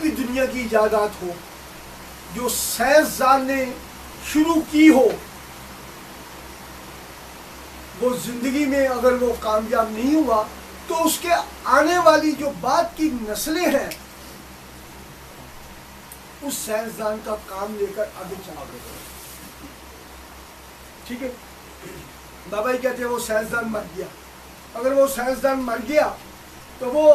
بھی دنیا کی ایجادات ہو، جو سائنسدان نے شروع کی ہو، وہ زندگی میں اگر وہ کامیاب نہیں ہوا تو اس کے آنے والی جو بعد کی نسلیں ہیں اس سائنسدان کا کام لے کر آگے چلا گئے. ٹھیک ہے، بابا جی کہتے ہیں وہ سائنسدان مر گیا. اگر وہ سائنسدان مر گیا تو وہ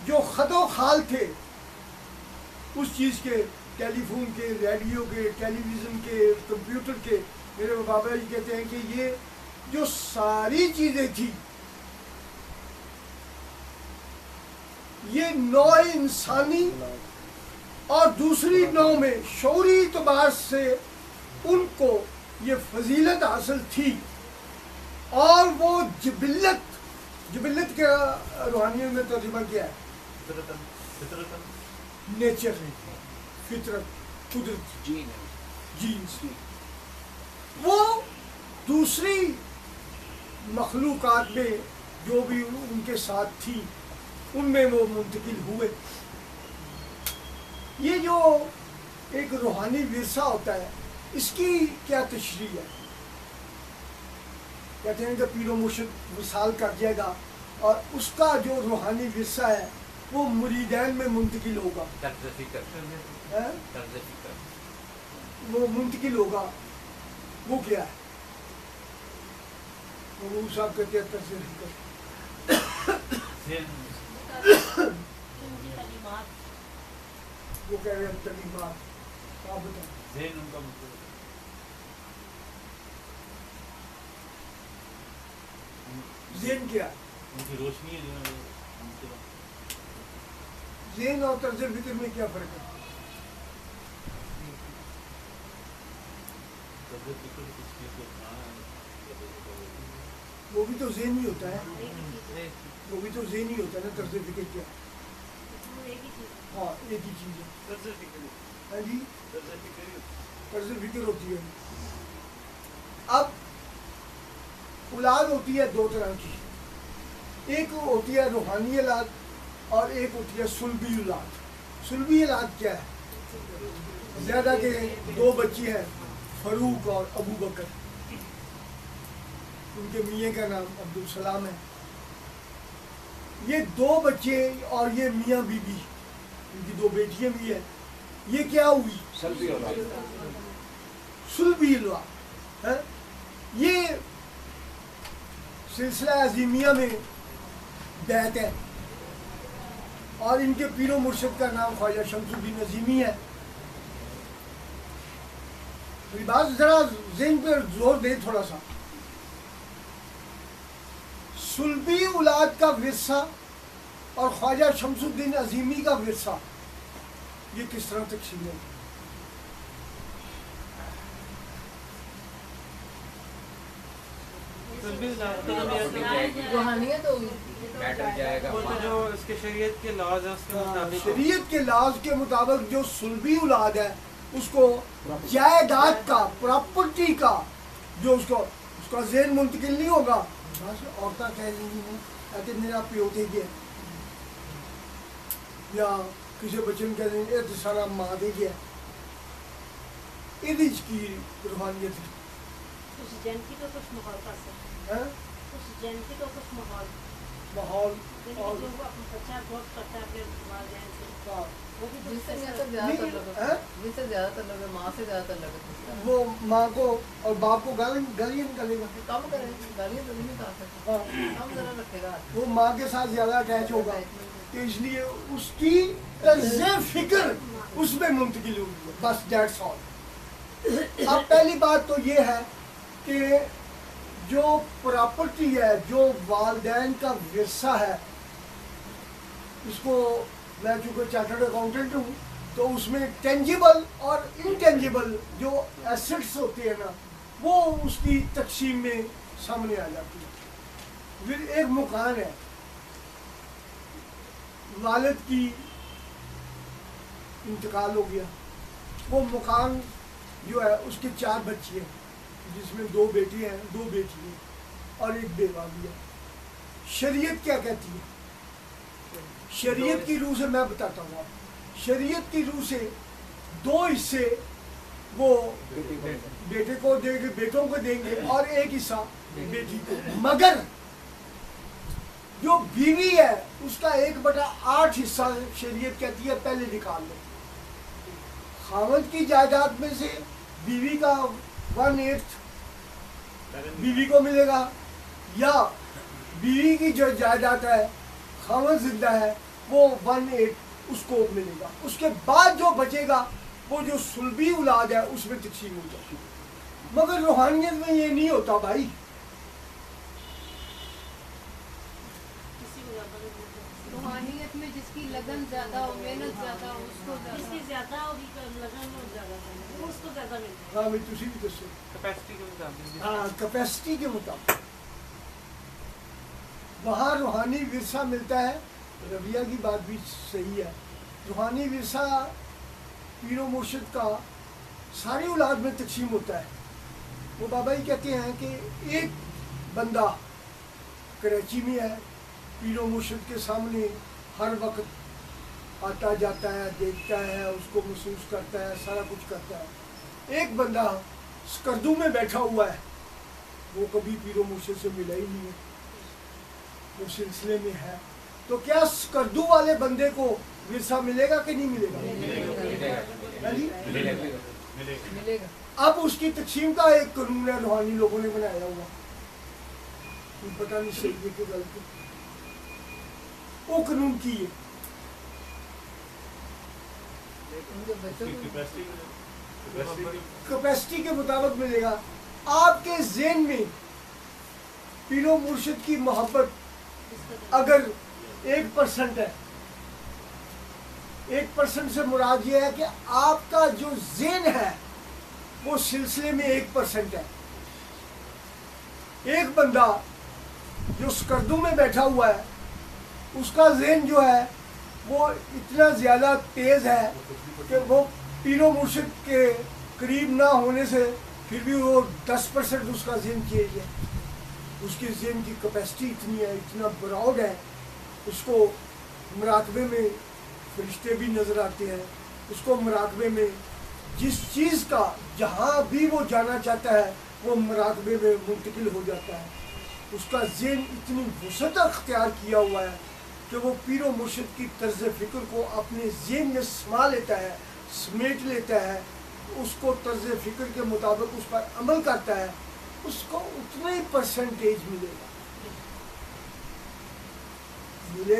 جو خط و خال تھے اس چیز کے، ٹیلی فون کے، ریڈیو کے، ٹیلی ویژن کے، کمپیوٹر کے، میرے بابا جی کہتے ہیں کہ یہ جو ساری چیزیں تھیں یہ نوع انسانی اور دوسری نوع میں شعوری اعتبار سے ان کو یہ فضیلت حاصل تھی، اور وہ جبلت کا روحانیت میں ترجمہ کیا ہے نیچر، فطرت، قدرت، جینس. وہ دوسری مخلوقات میں جو بھی ان کے ساتھ تھی ان میں وہ منتقل ہوئے. یہ جو ایک روحانی ورثہ ہوتا ہے اس کی کیا تشریح ہے؟ کہتے ہیں کہ پیر و مرشد وصال کر جائے گا اور اس کا جو روحانی ورثہ ہے وہ مریدین میں منتقل ہوگا. وہ منتقل ہوگا. وہ کیا ہے؟ وہ صاحب کہتے ہیں طرز فکر. وہ کہہ رہے ہیں تعلیمات. آپ بتائیں ذہن کیا ہے؟ روشنی ہے. ذہن اور طرز فکر میں کیا فرق ہے؟ وہ بھی تو ذہن ہی ہوتا ہے، وہ بھی تو ذہن ہی ہوتا ہے نا. طرز فکر کیا؟ ہاں ایک ہی چیز ہے. ہاں جی طرز فکر ہوتی ہے. اب اولاد ہوتی ہے دو طرح کی، ایک ہوتی ہے روحانی اولاد اور ایک ہوتی ہے سلبی اولاد. سلبی اولاد کیا ہے؟ زیادہ کے دو بچے ہیں، فاروق اور ابو بکر. ان کے میاں کا نام عبدالسلام ہے. یہ دو بچے اور یہ میاں بی بی، ان کی دو بیٹیاں بھی ہیں. یہ کیا ہوئی؟ سلبی اولاد. یہ سلسلہ عظیمیہ میں بیعت ہے اور ان کے پیر و مرشد کا نام خواجہ شمس الدین عظیمی ہے. بات ذرا ذہن پہ زور دے تھوڑا سا. سلبی اولاد کا ورثہ اور خواجہ شمس الدین عظیمی کا ورثہ یہ کس طرح تقسیم ہے؟ شریعت کے لحاظ کے مطابق جو سلبی اولاد ہے اس کو جائیداد کا، پراپرٹی کا، جو اس کا ذہن منتقل نہیں ہوگا. عورتیں کہہ رہی ہیں کہ میرا پیو دے گیا، یا کسی بچے نے کہہ رہی ہیں یہ سارا ماں دے گیا. یہ کی روحانیت ہے. ماحول وہ ماں کو اور باپ کو گالیاں نکالے گا، وہ ماں کے ساتھ زیادہ اٹیچ ہوگا، تو اس لیے اس کی طرز فکر اس میں منتقل ہوگی. بس دیٹس آل. اب پہلی بات تو یہ ہے کہ جو پراپرٹی ہے، جو والدین کا ورثہ ہے، اس کو میں چونکہ چارٹرڈ اکاؤنٹنٹ ہوں تو اس میں ٹینجیبل اور انٹینجیبل جو ایسٹس ہوتے ہیں نا وہ اس کی تقسیم میں سامنے آ جاتی ہے. پھر ایک مکان ہے، والد کی انتقال ہو گیا، وہ مکان جو ہے اس کے 4 بچے ہیں جس میں 2 بیٹی ہیں، 2 بیٹی ہیں اور ایک بیوہ بھی ہے. شریعت کیا کہتی ہے؟ شریعت کی روح سے میں بتاتا ہوں آپ، شریعت کی روح سے 2 حصے وہ بیٹے کو دیں گے، بیٹوں کو دیں گے، اور 1 حصہ بیٹی کو، مگر جو بیوی ہے اس کا 1/8 حصہ شریعت کہتی ہے پہلے نکال لو۔ خاوند کی جائیداد میں سے بیوی کا 1/8 بیوی کو ملے گا، یا بیوی کی جو جائیداد ہے خاوند زندہ ہے وہ 1/8 اس کو ملے گا۔ اس کے بعد جو بچے گا وہ جو سلبی اولاد ہے اس میں تقسیم ہو جائے گی۔ مگر روحانیت میں یہ نہیں ہوتا بھائی۔ روحانیت میں جس کی لگن زیادہ ہو، محنت زیادہ ہو، اس کو جس کی زیادہ ہوگی لگن اور زیادہ اس کو زیادہ ملتا ہے۔ ہاں بھائی تسی بھی دسو۔ کیپیسٹی کے مطابق۔ ہاں کیپیسٹی کے مطابق وہاں روحانی ورثہ ملتا ہے۔ ربیہ کی بات بھی صحیح ہے، روحانی ورثہ پیر و مرشد کا ساری اولاد میں تقسیم ہوتا ہے۔ وہ بابا جی کہتے ہیں کہ ایک بندہ کراچی میں ہے، پیر و مرشد کے سامنے ہر وقت آتا جاتا ہے، دیکھتا ہے، اس کو محسوس کرتا ہے، سارا کچھ کرتا ہے۔ ایک بندہ سکردو میں بیٹھا ہوا ہے، وہ کبھی پیر و مرشد سے ملا ہی نہیں ہے، وہ سلسلے میں ہے، تو کیا سکردو والے بندے کو ورثہ ملے گا کہ نہیں ملے گا؟ ملے گا۔ اب اس کی تقسیم کا ایک قانون ہے، روحانی لوگوں نے بنایا ہوا، پتہ نہیں صحیح ہے کہ غلط ہے۔ وہ قانون کی ہے کیپیسٹی کے مطابق ملے گا۔ آپ کے ذہن میں پیر و مرشد کی محبت اگر 1% ہے، 1% سے مراد یہ ہے کہ آپ کا جو ذہن ہے وہ سلسلے میں 1% ہے۔ ایک بندہ جو سکردو میں بیٹھا ہوا ہے اس کا ذہن جو ہے وہ اتنا زیادہ تیز ہے کہ وہ پیر و مرشد کے قریب نہ ہونے سے پھر بھی وہ 10% اس کا ذہن تیز ہے۔ اس کے ذہن کی کیپیسٹی اتنی ہے، اتنا براؤڈ ہے، اس کو مراقبے میں فرشتے بھی نظر آتے ہیں، اس کو مراقبے میں جس چیز کا جہاں بھی وہ جانا چاہتا ہے وہ مراقبے میں منتقل ہو جاتا ہے۔ اس کا ذہن اتنی وسعت اختیار کیا ہوا ہے کہ وہ پیر و مرشد کی طرز فکر کو اپنے ذہن میں سما لیتا ہے، سمیٹ لیتا ہے، اس کو طرز فکر کے مطابق اس پر عمل کرتا ہے، اس کو اتنا ہی پرسنٹیج ملے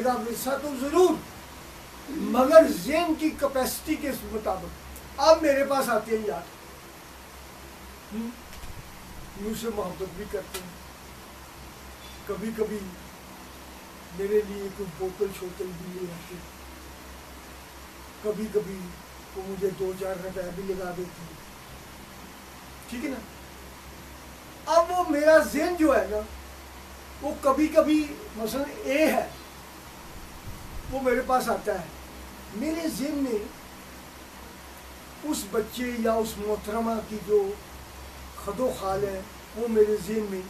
گا ورثہ تو ضرور، مگر ذہن کی کیپیسٹی کے مطابق۔ آپ میرے پاس آتے ہیں یار، مجھ سے محبت بھی کرتے ہیں، کبھی کبھی میرے لیے کوئی بوتل شوتل بھی لے آتے، کبھی کبھی وہ مجھے 2-4 روپے بھی لگا دیتے ہیں، ٹھیک ہے نا۔ اب وہ میرا ذہن جو ہے نا وہ کبھی کبھی مثلا اے ہے، وہ میرے پاس آتا ہے، میرے ذہن میں اس بچے یا اس محترمہ کی جو خد و خال ہے وہ میرے ذہن میں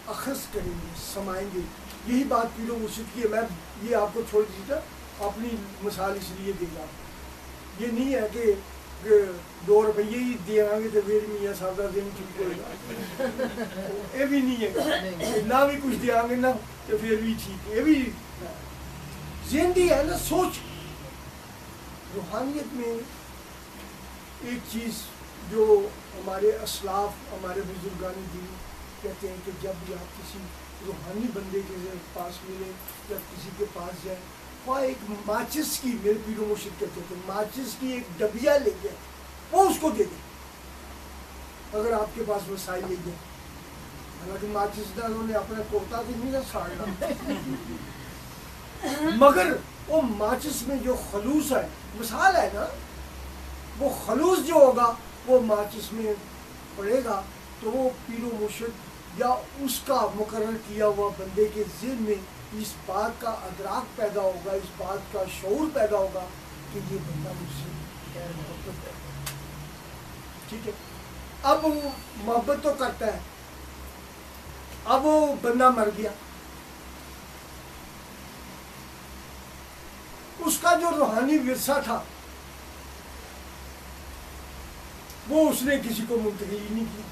اخذ کریں گے، سمائیں گے۔ یہی بات پیر و مرشد کی ہے۔ میں یہ آپ کو چھوڑ دیتا، اپنی مثال اس لیے دے گا، یہ نہیں ہے کہ 2 روپیے ہی دے گے تو پھر میاں صاحب کا ذہن ٹھیک ہوئے گا، یہ بھی نہیں ہے، نہ بھی کچھ دیا گے نا تو پھر بھی ٹھیک ہے، یہ بھی زندگی ہے نا، سوچ۔ روحانیت میں ایک چیز جو ہمارے اسلاف، ہمارے بزرگان دین کہتے ہیں کہ جب بھی آپ کسی روحانی بندے کے پاس ملے، جب کسی کے پاس جائیں، وہ ایک ماچس کی، میرے پیر و مرشد کہتے تھے، ماچس کی ایک ڈبیا لے گئے، وہ اس کو دے دیں اگر آپ کے پاس وسائل لے گئے۔ حالانکہ ماچس دا انہوں نے اپنا کوتا بھی نہیں ساڑنا، مگر وہ ماچس میں جو خلوص ہے، مثال ہے نا، وہ خلوص جو ہوگا وہ ماچس میں پڑے گا تو وہ پیر و مرشد یا اس کا مقرر کیا ہوا بندے کے ذہن میں اس بات کا ادراک پیدا ہوگا، اس بات کا شعور پیدا ہوگا کہ یہ بندہ مجھ سے محبت ہے، ٹھیک ہے۔ اب وہ محبت تو کرتا ہے، اب وہ بندہ مر گیا، اس کا جو روحانی ورثہ تھا وہ اس نے کسی کو منتقل ہی نہیں کیا.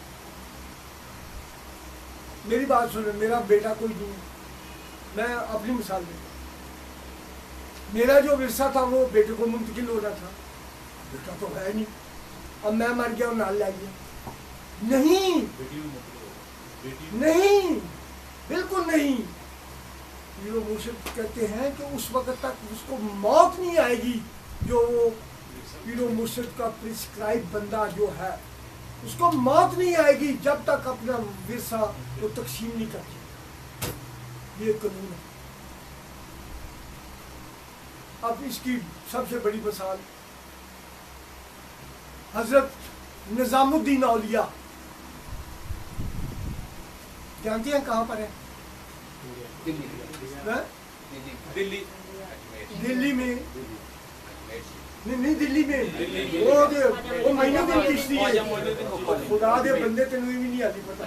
میری بات سنیں، میرا بیٹا کوئی نہیں ہے، میں اپنی مثال دیتا ہوں. میرا جو ورثہ تھا وہ بیٹے کو منتقل ہونا تھا، بیٹا تو ہے نہیں. اب میں مر گیا اور نال لے گیا. نہیں نہیں، بالکل نہیں. یہ مرشد کہتے ہیں کہ اس وقت تک اس کو موت نہیں آئے گی جو وہ پیر و مرشد کا پرسکرائب بندہ جو ہے اس کو موت نہیں آئے گی جب تک اپنا ورثہ وہ تقسیم نہیں کرتے. یہ قانون ہے. اب اس کی سب سے بڑی مثال حضرت نظام الدین اولیاء، جانتی ہیں کہاں پر ہے؟ دلی میں نہیں، دلی میں وہ مہینوں دن کشتی ہے. خدا دے بندے تینوں بھی نہیں آتی پتا.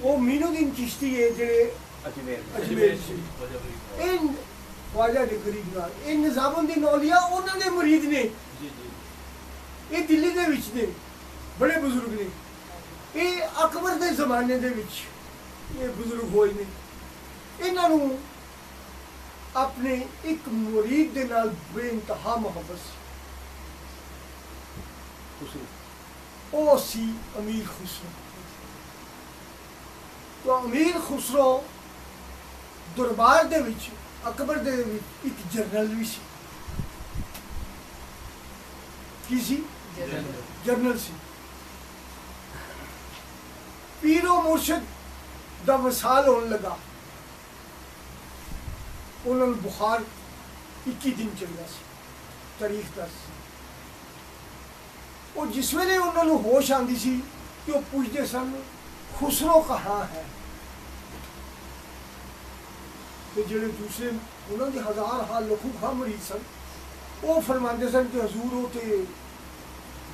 وہ مہینوں دن کشتی ہے جڑے اجمیر سے ان خواجہ دے قریب نال ان نظام الدین اولیاء انہوں نے مرید نے. یہ دلی دے وچ نے، بڑے بزرگ نے. یہ اکبر دے زمانے دے وچ یہ بزرگ ہوئے نے. انہوں اپنے ایک مرید دے نال بے انتہا محبت سی. او سی امیر خسرو. تو امیر خسرو دربار دے وچ اکبر دے وچ ایک جرنل بھی سی. کی سی؟ جرنل سی. پیر و مرشد دا وصال ہونے لگا. انہوں نے بخار 21 دن چلیا سی، تاریخ 10. وہ جس ویلے انہوں نے ہوش آندی سی کہ وہ پوچھتے سن خسرو کہاں ہے. تو جڑے دوسرے انہوں نے 1000 حال لکھوں خواہ مرید سن وہ فرماندے سن کہ حضور وہ تے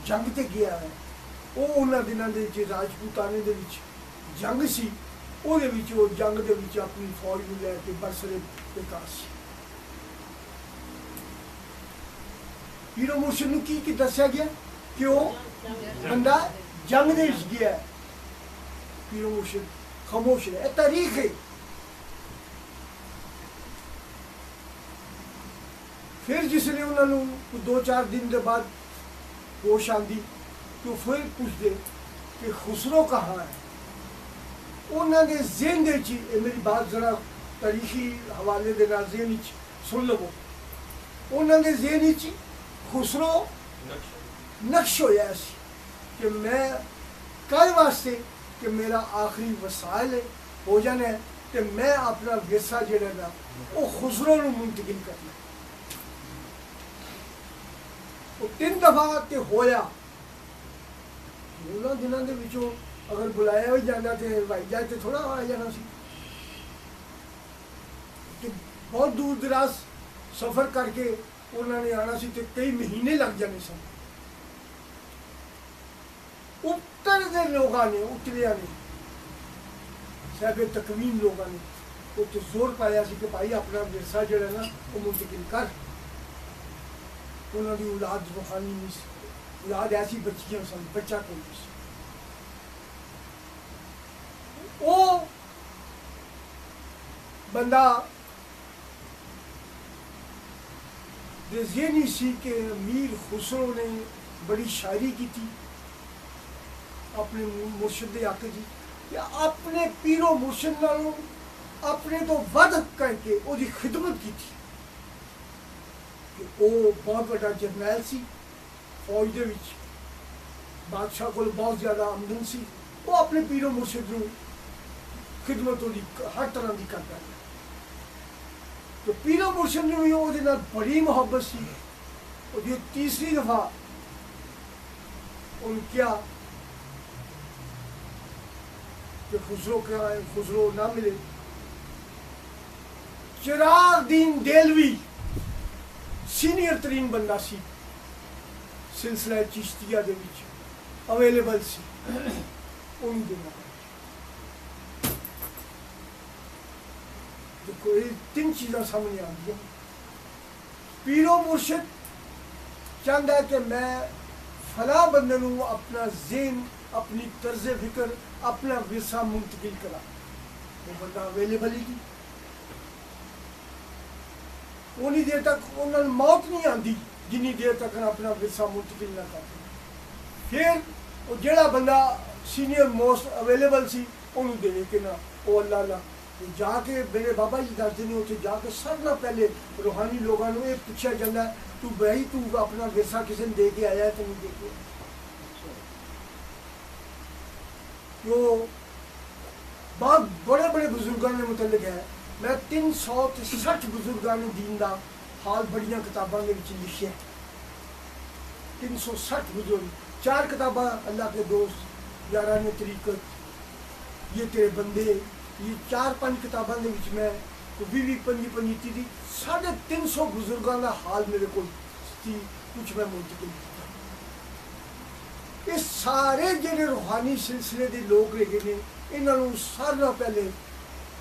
جنگ تے گیا ہے. وہ انہوں دنوں دے وچ راجپوتانے دے وچ جنگ سی، وہ جنگ دے وچ اپنی فوج نو لے کے برسرے بیکار سی. پیر و مرشد نو کی دسیا گیا کہ وہ بندہ جنگ دے وچ گیا ہے. پیر و مرشد خاموش ہے. یہ تاریخ ہے. پھر جس نے انہوں نے 2-4 دن دے بعد ہوش آندی تو پھر پوچھ دے کہ خسرو کہاں ہے. انہوں نے ذہن دے چی، میری بات ذرا تاریخی حوالے دے نال ذہن چ سن لو. انہوں نے ذہن چی خسرو نقش ہویا سی کہ میں کل واسطے کہ میرا آخری وسائل ہو جانا ہے کہ میں اپنا ورثہ جڑا نا وہ خسرو نو منتقل کرنا. وہ 3 دفعہ تے ہویا. انہوں دنوں دے وچوں اگر بلایا بھی جانا تے بھائی جائے تے تھوڑا آ جانا سی. کہ بہت دور دراز سفر کر کے انہوں نے آنا سی تے کئی مہینے لگ جانے سن. اتر دے لوگاں نے، اتریا نے، صاحب تکوین لوگاں نے وہ تو زور پایا سی کہ بھائی اپنا ورثہ جڑا نا وہ منتقل کر. انہوں نے اولاد روحانی نہیں سی، اولاد ایسی بچیاں سن، بچہ کوئی نہیں سی. وہ بندہ ذہنی سی کہ امیر خسرو نے بڑی شاعری کی تھی اپنے مرشد آکے جی کہ اپنے پیر و مرشد نالوں اپنے تو ود کر کے وہ دی خدمت کی تھی. کہ وہ بہت بڑا جرنیل سی، فوج دے وچ بادشاہ کو بہت زیادہ آمدن سی. وہ اپنے پیر و مرشد نو خدمت ہر طرح کی کرتا ہے. تو پیر و مرشد نے بھی وہ بڑی محبت سی. اور جو 3ری دفعہ ان کیا کہ خسرو کیا ہے، خسرو نہ ملے. چراغ دین دہلوی سینئر ترین بندہ سی سلسلہ چشتیہ دے وچ اویلیبل سی. ان دنوں کوئی تین چیزاں سامنے آ گئی. پیر و مرشد چاہتا ہے کہ میں فلاں بندے نوں اپنا ذہن، اپنی طرز فکر، اپنا ورثہ منتقل کرا. وہ بندہ اویلیبل ہی نہیں. اونی دیر تک انہوں نے موت نہیں آتی جنی دیر تک اپنا ورثہ منتقل نہ کرتے. پھر وہ جڑا بندہ سینئر موسٹ اویلیبل سی انہوں دے کے نہ وہ اللہ اللہ جا کے میرے بابا جی دستے ہیں اتنے جا کے سب نہ پہلے روحانی لوگوں کو یہ پوچھا جاتا ہے تو بھائی تو اپنا ورثہ کسی نے دے کے آیا ہے تو نہیں دے کے. جو بہت بڑے بڑے بزرگوں نے متعلق ہے. میں 360 بزرگان دین دا حال بڑیاں کتاباں دے وچ لکھیا ہے. 360 بزرگ. 4 کتاباں اللہ کے دوست، یاران طریقت، یہ تیرے بندے، یہ 4-5 کتاباں دے وچ میں 20-25 350 بزرگاں دا حال میرے کو سی کچھ میں منتقل کیا. یہ سارے جڑے روحانی سلسلے دے لوگ رہے نے انہاں نوں سارا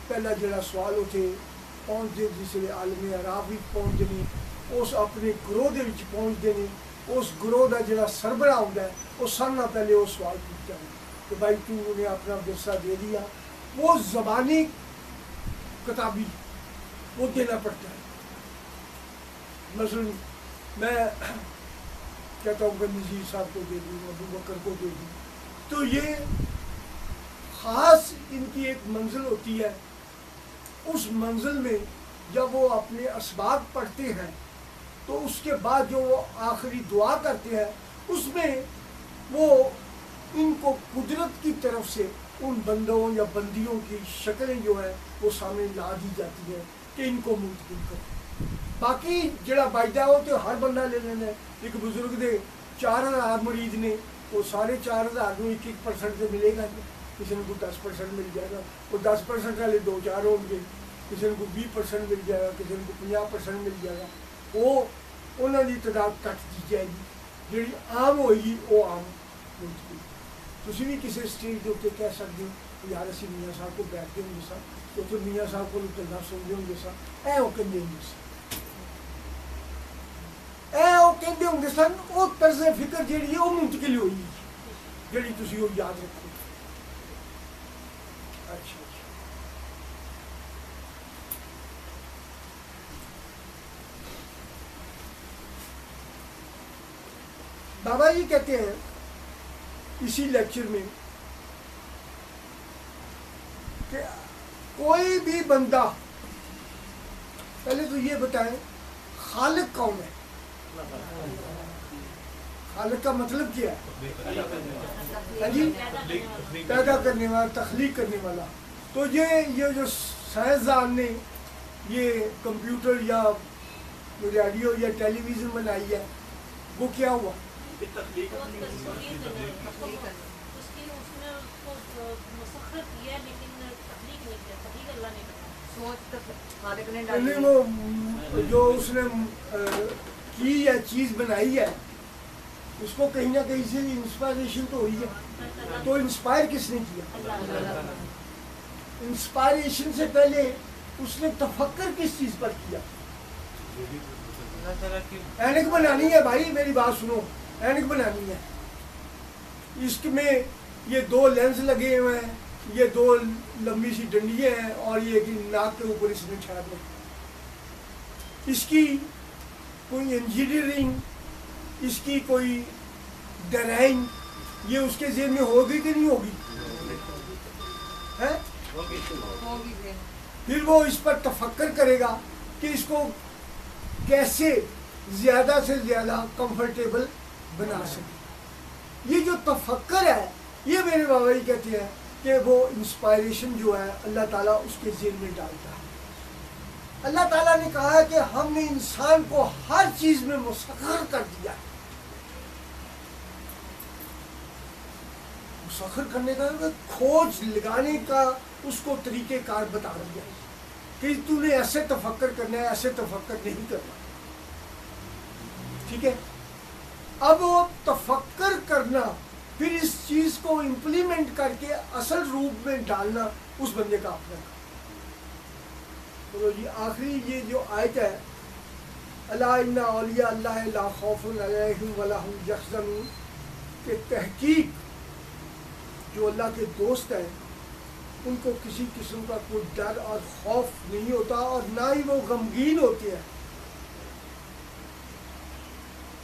پہلا جڑا سوال ہوتے پہنچتے جس ویلے عالم عراب بھی پہنچتے ہیں اس اپنے گروہ دے وچ پہنچتے ہیں. اس گروہ دا جڑا سربراہ ہوتا ہے وہ سب نہ پہلے وہ سوال پوچھتا ہے کہ بھائی تو انہیں اپنا ورثہ دے دیا. وہ زبانی کتابی وہ دینا پڑتا ہے. مثلا میں کہتا ہوں کہ نذیر صاحب کو دے دوں، ابو بکر کو دے دوں، تو یہ خاص ان کی ایک منزل ہوتی ہے. اس منزل میں جب وہ اپنے اسباق پڑھتے ہیں تو اس کے بعد جو وہ آخری دعا کرتے ہیں اس میں وہ ان کو قدرت کی طرف سے ان بندوں یا بندیوں کی شکلیں جو ہیں وہ سامنے لا دی جاتی ہیں کہ ان کو منتقل کرو. باقی جڑا باعدہ ہو تو ہر بندہ لے لینا ہے. ایک بزرگ دے 4000 مرید نے وہ سارے 4000 کو 1% سے ملے گا. کسی نے کو 10% مل جائے گا. وہ 10% والے 2-4 ہوں گے. کسی نے کو 20% مل جائے گا. کسی نے کو 50% مل جائے گا. وہ انہوں کی تعداد کٹ دی جائے گی. جڑی عام ہوئے گی وہ عام منتقل. تسی بھی کسی اسٹیج کے اتنے کہہ سکتے ہو یار اسی میاں صاحب کو بیٹھتے ہوں گے سا تو پھر میاں صاحب کو گلیں سنتے ہوں گے سا اے وہ کہتے ہوں گے سا اے وہ کہتے ہوں گے سن. وہ طرز فکر جیڑی ہے وہ منتقل ہوئی جیڑی تسی وہ یاد رکھو. اچھا بابا جی کہتے ہیں اسی لیکچر میں کہ کوئی بھی بندہ پہلے تو یہ بتائیں خالق کون ہے. خالق کا مطلب کیا ہے؟ جی پیدا کرنے والا، تخلیق کرنے والا. تو یہ جو سائنسدان نے یہ کمپیوٹر یا ریڈیو یا ٹیلی ویژن بنائی ہے وہ کیا ہوا؟ وہ جو اس نے کی ہے چیز بنائی ہے اس کو کہیں نہ کہیں سے انسپائریشن تو ہوئی ہے. تو انسپائر کس نے کیا؟ انسپائریشن سے پہلے اس نے تفکر کس چیز پر کیا؟ اینک بنانی ہے بھائی، میری بات سنو. اینک بنانی ہے، اس میں یہ 2 لینس لگے ہوئے ہیں، یہ 2 لمبی سی ڈنڈیاں ہیں اور یہ ناک کے اوپر اس نے چھاپ دیا. اس کی کوئی انجینئرنگ، اس کی کوئی ڈرائنگ یہ اس کے ذہن میں ہوگی کہ نہیں ہوگی؟ پھر وہ اس پر تفکر کرے گا کہ اس کو کیسے زیادہ سے زیادہ کمفرٹیبل بنا سکے. یہ جو تفکر ہے یہ میرے بابا جی کہتے ہیں کہ وہ انسپائریشن جو ہے اللہ تعالیٰ اس کے ذہن میں ڈالتا ہے. اللہ تعالیٰ نے کہا ہے کہ ہم نے انسان کو ہر چیز میں مسخر کر دیا ہے. مسخر کرنے کا کھوج لگانے کا اس کو طریقہ کار بتا دیا کہ تو نے ایسے تفکر کرنا ہے، ایسے تفکر نہیں کرنا. ٹھیک ہے. اب وہ تفکر کرنا پھر اس چیز کو امپلیمنٹ کر کے اصل روپ میں ڈالنا اس بندے کا اپنا کام. تو جی آخری یہ جو آیت ہے الا ان اولیاء اللہ لا خوف علیہم ولا هم یحزنون، کہ تحقیق جو اللہ کے دوست ہیں ان کو کسی قسم کا کوئی ڈر اور خوف نہیں ہوتا اور نہ ہی وہ غمگین ہوتے ہیں۔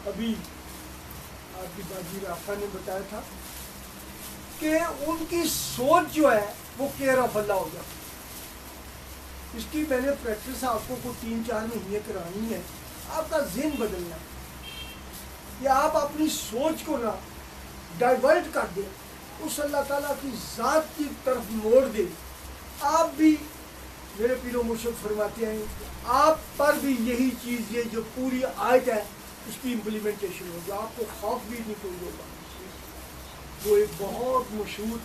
ابھی آپ کی باجی رافع نے بتایا تھا کہ ان کی سوچ جو ہے وہ کیئر آف اللہ ہو جاتی ہے۔ اس کی میں نے پریکٹس آپ کو کوئی 3-4 مہینے کرانی ہے۔ آپ کا ذہن بدلنا ہے کہ آپ اپنی سوچ کو نہ ڈائیورٹ کر دیں، اس اللہ تعالیٰ کی ذات کی طرف موڑ دیں۔ آپ بھی میرے پیر و مرشد فرماتے ہیں آپ پر بھی یہی چیز یہ جو پوری آیت ہے اس کی امپلیمنٹیشن ہوگی، آپ کو خوف بھی نہیں کوئی ہوگا۔ وہ ایک بہت مشہور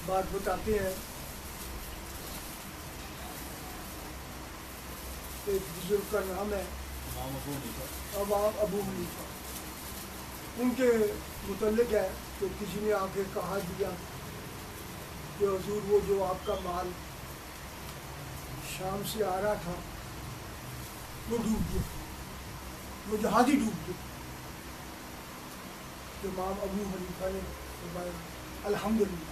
بات بتاتے ہیں، ایک بزرگ کا نام ہے امام ابو حنیفہ، ان کے متعلق ہے کہ کسی نے آ کے کہا دیا کہ حضور وہ جو آپ کا مال شام سے آ رہا تھا وہ ڈوب گیا، وہ جہاز ہی ڈوب گیا۔ تو امام ابو حنیفہ نے فرمایا الحمدللہ۔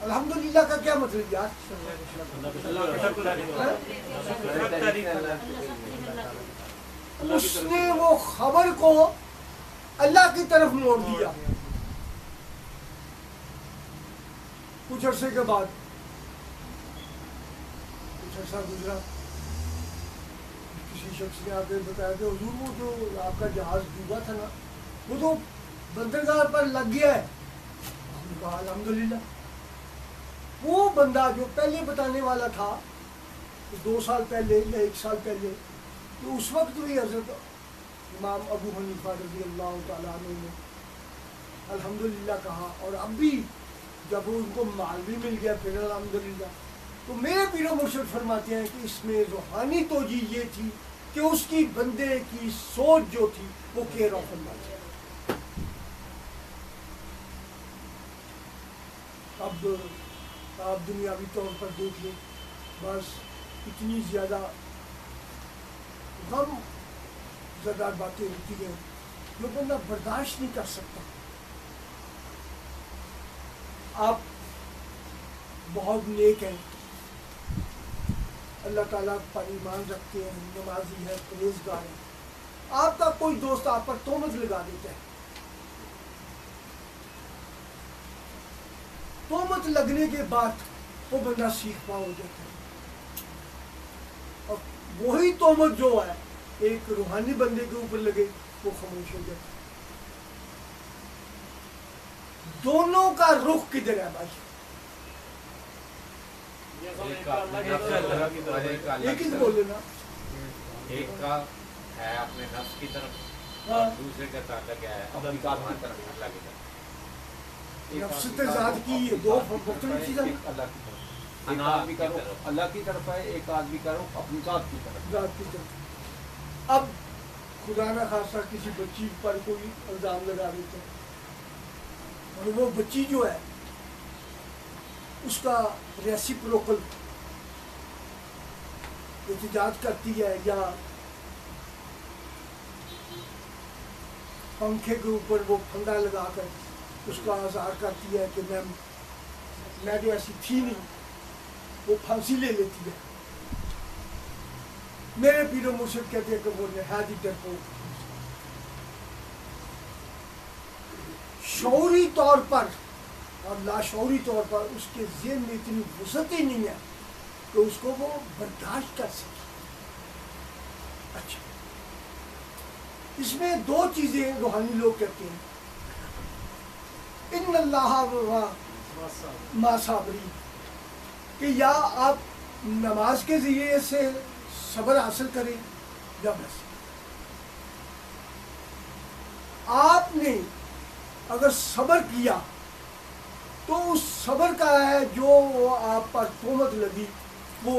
الحمدللہ کا کیا مطلب یار؟ اس نے وہ خبر کو اللہ کی طرف موڑ دیا۔ کچھ عرصے کے بعد کچھ عرصہ گزرا، کسی شخص نے آ کے بتایا کہ حضور وہ جو آپ کا جہاز ڈوبا تھا نا وہ تو بندرگاہ پر لگ گیا ہے۔ ہم نے کہا الحمدللہ۔ وہ بندہ جو پہلے بتانے والا تھا 2 سال پہلے یا 1 سال پہلے، تو اس وقت بھی حضرت امام ابو حنیفہ رضی اللہ تعالیٰ عنہ نے الحمدللہ کہا، اور اب بھی جب ان کو مال بھی مل گیا پھر الحمدللہ۔ تو میرے پیر و مرشد فرماتے ہیں کہ اس میں روحانی توجیہ یہ تھی کہ اس کی بندے کی سوچ جو تھی وہ کیئر آف اللہ تھی۔ اب آپ دنیاوی طور پر دیکھ لیں، بس اتنی زیادہ غم زدہ باتیں ہوتی ہیں جو بندہ برداشت نہیں کر سکتا۔ آپ بہت نیک ہیں، اللہ تعالیٰ پر ایمان رکھتے ہیں، نمازی ہے، پرہیزگار ہیں، آپ کا کوئی دوست آپ پر تہمت لگا دیتا ہے، تہمت لگنے کے بعد وہ بندہ سیکھ پا ہو جاتا ہے، اور وہی تہمت جو ہے ایک روحانی بندے کے اوپر لگے وہ خاموش ہو جاتا ہے۔ دونوں کا رخ کدھر ہے بھائی؟ ایک ہی بولے نا، ایک کا ہے اپنے نفس کی طرف اور دوسرے کا تعلق ہے اپنی طرف اللہ کی طرف۔ نفس ذات کی دو مختلف چیزیں، ایک آدمی کا رخ اللہ کی طرف ہے، ایک آدمی کا رخ اپنی ذات کی طرف۔ ذات کی طرف۔ اب خدا نہ خاصہ کسی بچی پر کوئی الزام لگا دیتے ہیں، اور وہ بچی جو ہے اس کا ریسیپروکل احتجاج کرتی ہے یا پنکھے کے اوپر وہ پھندا لگا کر اس کا اظہار کرتی ہے کہ میں جو ایسی تھی نہیں، وہ پھانسی لے لیتی ہے۔ میرے پیر و مرشد کہتے ہیں کہ وہ نہایت ہی ڈرپوک، شعوری طور پر اور لاشعوری طور پر اس کے ذہن میں اتنی وسعت ہی نہیں ہے کہ اس کو وہ برداشت کر سکے۔ اچھا، اس میں 2 چیزیں روحانی لوگ کہتے ہیں، ان اللہ ما صابری، کہ یا آپ نماز کے ذریعے سے صبر حاصل کریں یا بس آپ نے اگر صبر کیا تو اس صبر کا ہے جو آپ پر تہمت لگی وہ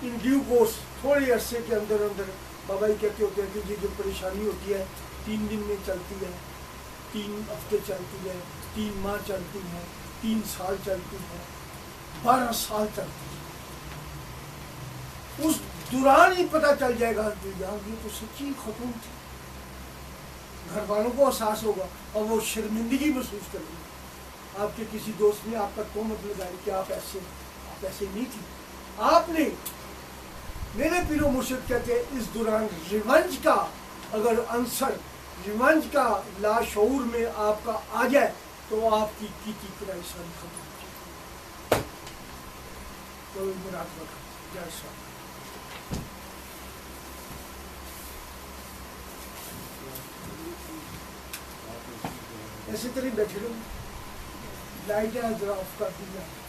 ان ڈیو کورس تھوڑے عرصے کے اندر اندر، بابا ہی کہتے ہوتے ہیں کہ یہ جو پریشانی ہوتی ہے 3 دن میں چلتی ہے، 3 ہفتے چلتی ہے، 3 ماہ چلتی ہے، 3 سال چلتی ہے، 12 سال چلتی ہے، اس دوران ہی پتہ چل جائے گا کہ یار یہ تو سچی خاتون تھی. گھر والوں کو احساس ہوگا اور وہ شرمندگی محسوس کریں گے. آپ کے کسی دوست نے آپ پر تہمت لگائی کہ آپ ایسے نہیں تھی. آپ نے، میرے پیر و مرشد کہتے ہیں اس دوران ریونج کا اگر عنصر، ریونج کا لاشعور میں آپ کا آ جائے تو آپ کی کرائی ساری ختم ہو جائے. کوئی مراقبہ کریں. جے صاحب ایسے طرح بیٹھے رہو، لائٹیں ذرا آف کر دی جائیں.